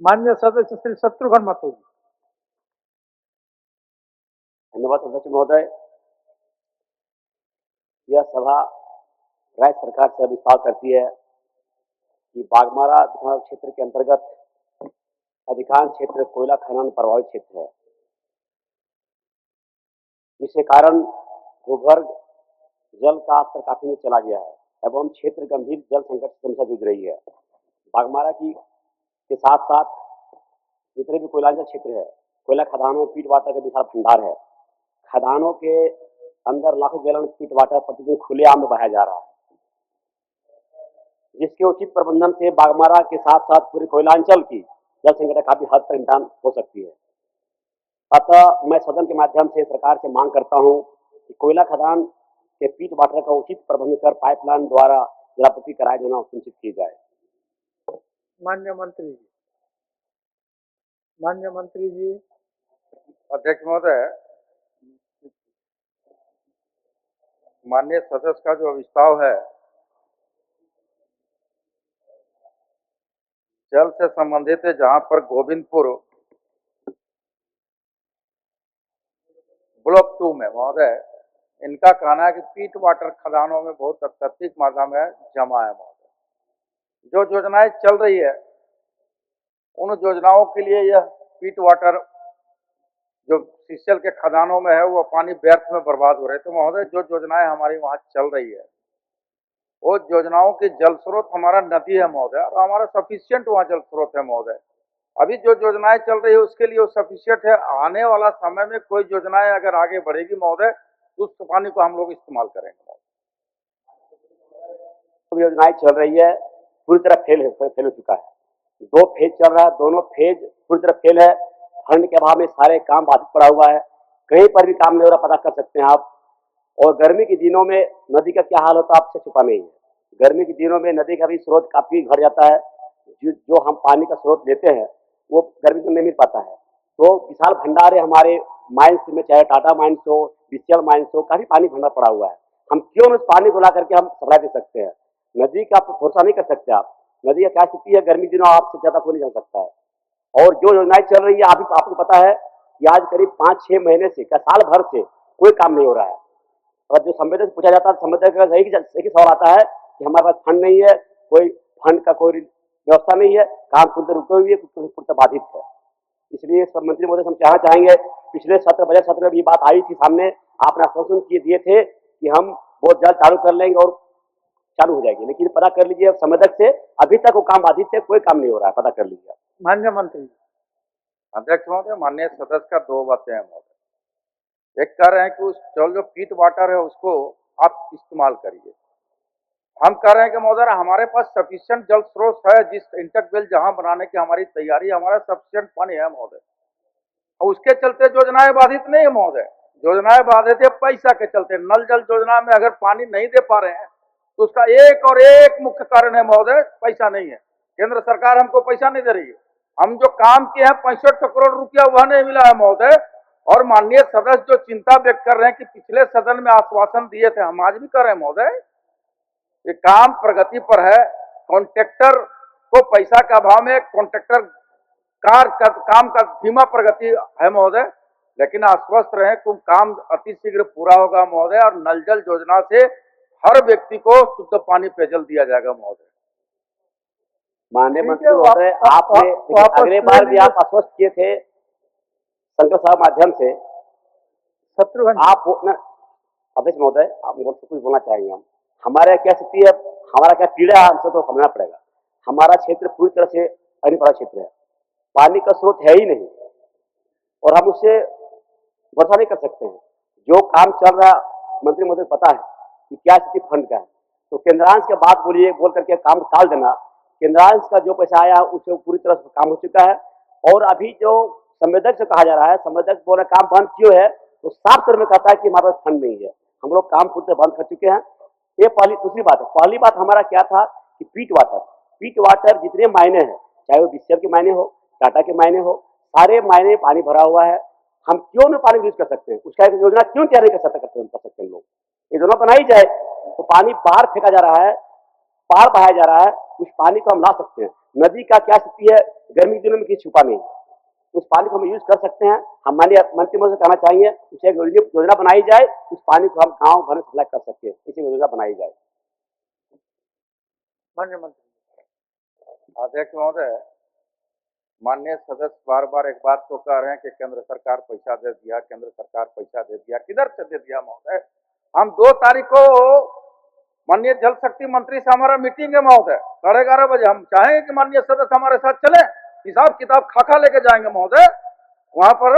माननीय सदस्य श्री शत्रुघ्न महतो। धन्यवाद अध्यक्ष महोदय। यह सभा राज्य सरकार से विस्तार करती है कि बाघमारा विधानसभा क्षेत्र के अंतर्गत अधिकांश क्षेत्र कोयला खनन प्रभावित क्षेत्र है, जिसके कारण भूगर्भ जल का स्तर काफी नीचे चला गया है एवं क्षेत्र गंभीर जल संकट की समस्या जूझ रही है। बाघमारा के साथ साथ जितने भी कोयलांचल क्षेत्र है, कोयला खदानों में पीट वाटर का विशाल भंडार है। खदानों के अंदर लाखों गैलन पीट वाटर प्रतिदिन खुलेआम में बहाया जा रहा है, जिसके उचित प्रबंधन से बाघमारा के साथ साथ पूरे कोयलांचल की जल संकट काफी हद तक निदान हो सकती है। अतः मैं सदन के माध्यम से सरकार से मांग करता हूं कि कोयला खदान के पीट वाटर का उचित प्रबंध कर पाइपलाइन द्वारा जलापूर्ति कराया जाना सुनिश्चित की जाए। माननीय मंत्री जी। अध्यक्ष महोदय, माननीय सदस्य का जो अविस्ताव है जल से संबंधित है, जहां पर गोविंदपुर ब्लॉक 2 में महोदय इनका कहना है कि पीट वाटर खदानों में बहुत अत्यधिक मात्रा में जमा है महोदय। जो योजनाएं चल रही है उन योजनाओं के लिए यह पीट वाटर जो सीसल के खदानों में है वो पानी व्यर्थ में बर्बाद हो रहे। तो महोदय जो योजनाएं हमारी वहाँ चल रही है वो योजनाओं के जल स्रोत हमारा नदी है महोदय, और हमारा सफिशिएंट वहाँ जल स्रोत है महोदय। अभी जो योजनाएं चल रही है उसके लिए वो सफिशिएंट है। आने वाला समय में कोई योजनाएं अगर आगे बढ़ेगी महोदय तो उस पानी को हम लोग इस्तेमाल करेंगे। तो योजनाएं चल रही है, पूरी तरह फेल हो चुका है। 2 फेज चल रहा है, दोनों फेज पूरी तरह फेल है। फंड के अभाव में सारे काम बाधित पड़ा हुआ है, कहीं पर भी काम नहीं हो रहा, पता कर सकते हैं आप। और गर्मी के दिनों में नदी का क्या हाल होता है आपसे छुपा नहीं है। गर्मी के दिनों में नदी का भी स्रोत काफी घट जाता है। जो हम पानी का स्रोत लेते हैं वो गर्मी में नहीं मिल पाता है। तो विशाल भंडार है हमारे माइंस में, चाहे टाटा माइंस हो, बीसीएल माइंस हो, काफी पानी भंडार पड़ा हुआ है। हम क्यों उस पानी को ला करके हम सप्लाई दे सकते हैं? नदी का भरोसा नहीं कर सकते आप। नदी का क्या स्थिति है गर्मी दिनों आपसे ज्यादा कोई नहीं जान सकता है। और जो योजनाएं चल रही है आपको पता है कि आज करीब 5-6 महीने से क्या साल भर से कोई काम नहीं हो रहा है। और जो संवेदक से पूछा जाता है, संवेदक का सही सवाल आता है कि हमारे पास फंड नहीं है, कोई फंड का कोई व्यवस्था नहीं है, काम पूरी रुके हुए पूरी बाधित है। इसलिए सब मंत्री महोदय हम कहना चाहेंगे, पिछले बजट सत्र में भी बात आई थी सामने, आपने आश्वासन दिए थे कि हम बहुत जल्द चालू कर लेंगे और चालू हो जाएगी, लेकिन पता कर लीजिए संवेदक से अभी तक वो काम बाधित है, कोई काम नहीं हो रहा है, पता कर लीजिए। माननीय मंत्री। अध्यक्ष महोदय, माननीय सदस्य का 2 बातें हैं महोदय। एक कह रहे हैं कि उस जो पीट वाटर है उसको आप इस्तेमाल करिए। हम कह रहे हैं कि महोदय हमारे पास सफिशिएंट जल स्रोत है, जिस इंटरवेल जहां बनाने की हमारी तैयारी, हमारा सफिशिएंट पानी है महोदय। उसके चलते योजनाएं बाधित नहीं है महोदय। योजनाएं बाधित है पैसा के चलते। नल जल योजना में अगर पानी नहीं दे पा रहे हैं तो उसका एक मुख्य कारण है महोदय, पैसा नहीं है। केंद्र सरकार हमको पैसा नहीं दे रही है। हम जो काम किए हैं 65 करोड़ रुपया वह नहीं मिला है महोदय। और माननीय सदस्य जो चिंता व्यक्त कर रहे हैं कि पिछले सदन में आश्वासन दिए थे, हम आज भी कर रहे हैं महोदय, ये काम प्रगति पर है। कॉन्ट्रैक्टर को पैसा के अभाव में कॉन्ट्रैक्टर काम का धीमा प्रगति है महोदय, लेकिन आश्वस्त रहे कि काम अति शीघ्र पूरा होगा महोदय। और नल जल योजना से हर व्यक्ति को शुद्ध पानी पेयजल दिया जाएगा महोदय। माननीय मंत्री महोदय, आपने अगले बार भी आप आश्वस्त किए थे संकल्प सभा माध्यम से। आप अध्यक्ष महोदय, आप मुझसे कुछ बोलना चाहेंगे? हम हमारे क्या स्थिति है, हमारा क्या पीड़ा है, हमसे तो समझना पड़ेगा। हमारा क्षेत्र पूरी तरह से अनिवार्य क्षेत्र है, पानी का स्रोत है ही नहीं और हम उससे भरोसा नहीं कर सकते हैं। जो काम चल रहा मंत्री महोदय पता है कि क्या स्थिति फंड का है, तो केंद्रांश की बात बोल करके काम टाल देना। केंद्रांश का जो पैसा आया उससे पूरी तरह से काम हो चुका है। और अभी जो संवेदक से कहा जा रहा है, संवेदक बोल रहे काम बंद क्यों है, तो साफ तौर में कहता है कि हमारे पास फंड नहीं है। हम लोग काम पूरी तरह बंद कर चुके हैं। ये दूसरी बात है। पहली बात हमारा क्या था कि पीट वाटर जितने मायने हैं, चाहे वो बीसीएल के मायने हो, टाटा के मायने हो, सारे मायने पानी भरा हुआ है। हम क्यों न पानी यूज कर सकते हैं? उसका एक योजना क्यों तैयार नहीं कर सकते हैं लोग? ये योजना बनाई जाए तो पानी बाहर फेंका जा रहा है, बाहर बहाया जा रहा है, उस पानी को हम ला सकते हैं। नदी का क्या स्थिति है, गर्मी के दिनों में किसी छुपा नहीं है। उस पानी को हम यूज कर सकते हैं। हम माननीय मंत्रिमंडल से कहना चाहेंगे उसे एक योजना बनाई जाए, उस पानी को हम गाँव भर में सप्लाई कर सकते हैं, इसी योजना बनाई जाए। माननीय मंत्री। अध्यक्ष महोदय, माननीय सदस्य बार बार एक बात तो कह रहे हैं कि केंद्र सरकार पैसा दे दिया, केंद्र सरकार पैसा दे दिया। किधर से दे दिया महोदय? हम 2 तारीख को माननीय जल शक्ति मंत्री से हमारा मीटिंग है महोदय, 11:30 बजे। हम चाहेंगे कि माननीय सदस्य हमारे साथ चले, हिसाब किताब खाका लेके जाएंगे महोदय, वहां पर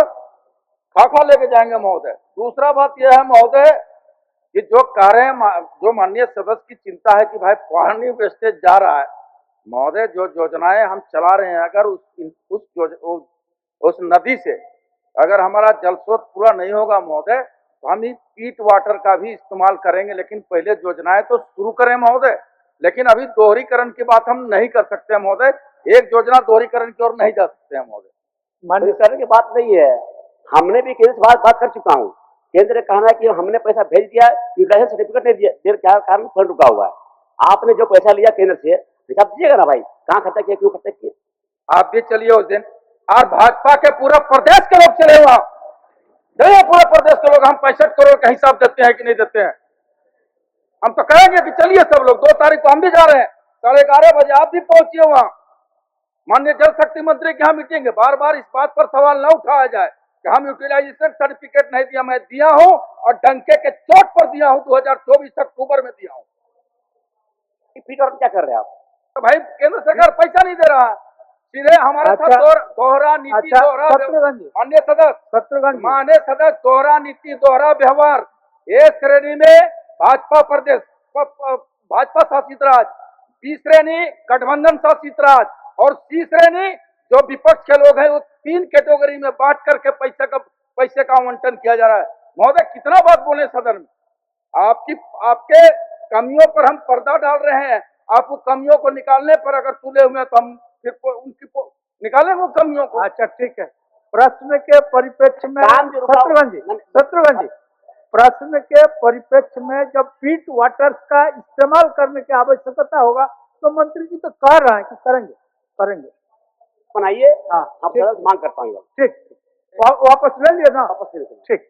खाका लेके जाएंगे महोदय। दूसरा बात यह है महोदय कि जो कह रहे हैं, जो माननीय सदस्य की चिंता है कि भाई पानी वेस्टेज जा रहा है महोदय, जो योजनाएं हम चला रहे हैं, अगर उस नदी से अगर हमारा जल स्रोत पूरा नहीं होगा महोदय, तो हम इस पीट वाटर का भी इस्तेमाल करेंगे। लेकिन पहले योजनाएं तो शुरू करें महोदय। लेकिन अभी दोहरीकरण की बात हम नहीं कर सकते महोदय, एक योजना दोहरीकरण की ओर नहीं जा सकते हैं महोदय। माननीय सर की बात नहीं है, हमने भी केंद्र से बात कर चुका हूँ। केंद्र ने कहना है कि हमने पैसा भेज दिया, यूटिलाइजेशन सर्टिफिकेट नहीं दिया, क्या कारण फंड रुका हुआ है। आपने जो पैसा लिया केंद्र से हिसाब दीजिएगा ना भाई, कहाँ खर्चा किया, क्यों खर्चा किया। आप भी चलिए उस दिन, और भाजपा के पूरा प्रदेश के लोग चले वहां, चलिए पूरे प्रदेश के लोग, हम 65 करोड़ का हिसाब देते हैं कि नहीं देते हैं। हम तो कहेंगे कि चलिए सब लोग, 2 तारीख को हम भी जा रहे हैं, 11:30 बजे आप भी पहुंचिए वहां। माननीय जल शक्ति मंत्री की यहाँ मीटिंग है, बार बार इस बात पर सवाल न उठाया जाए कि हम यूटिलाइजेशन सर्टिफिकेट नहीं दिया। मैं दिया हूं और डंके के चोट पर दिया हूं, 2024 अक्टूबर में दिया हूं। क्या कर रहे हैं आप? तो भाई केंद्र सरकार पैसा नहीं दे रहा, सीधे हमारे साथ दोहरा नीति, दोहरा माननीय सदस्य, माननीय सदस्य, दोहरा नीति, दोहरा व्यवहार। ए श्रेणी में भाजपा प्रदेश, भाजपा शासित राज्य, बी श्रेणी गठबंधन शासित राज्य, और सी श्रेणी जो विपक्ष के लोग हैं, वो 3 कैटेगरी में बांट करके पैसे का आवंटन किया जा रहा है। महोदय कितना बात बोले सदन में, आपके कमियों पर हम पर्दा डाल रहे हैं। आप वो कमियों को निकालने पर अगर तुले हुए हैं तो हम फिर उनकी निकालेंगे वो कमियों को। अच्छा ठीक है, प्रश्न के परिप्रेक्ष्य में शत्रुघ्न जी, प्रश्न के परिप्रेक्ष्य में जब पीट वाटर्स का इस्तेमाल करने की आवश्यकता होगा तो मंत्री जी तो कह रहे हैं कि करेंगे बनाइए। हाँ, आप मांग कर पाएंगे। ठीक, वापस ले लिए ना, वापस ले लीजिए। ठीक।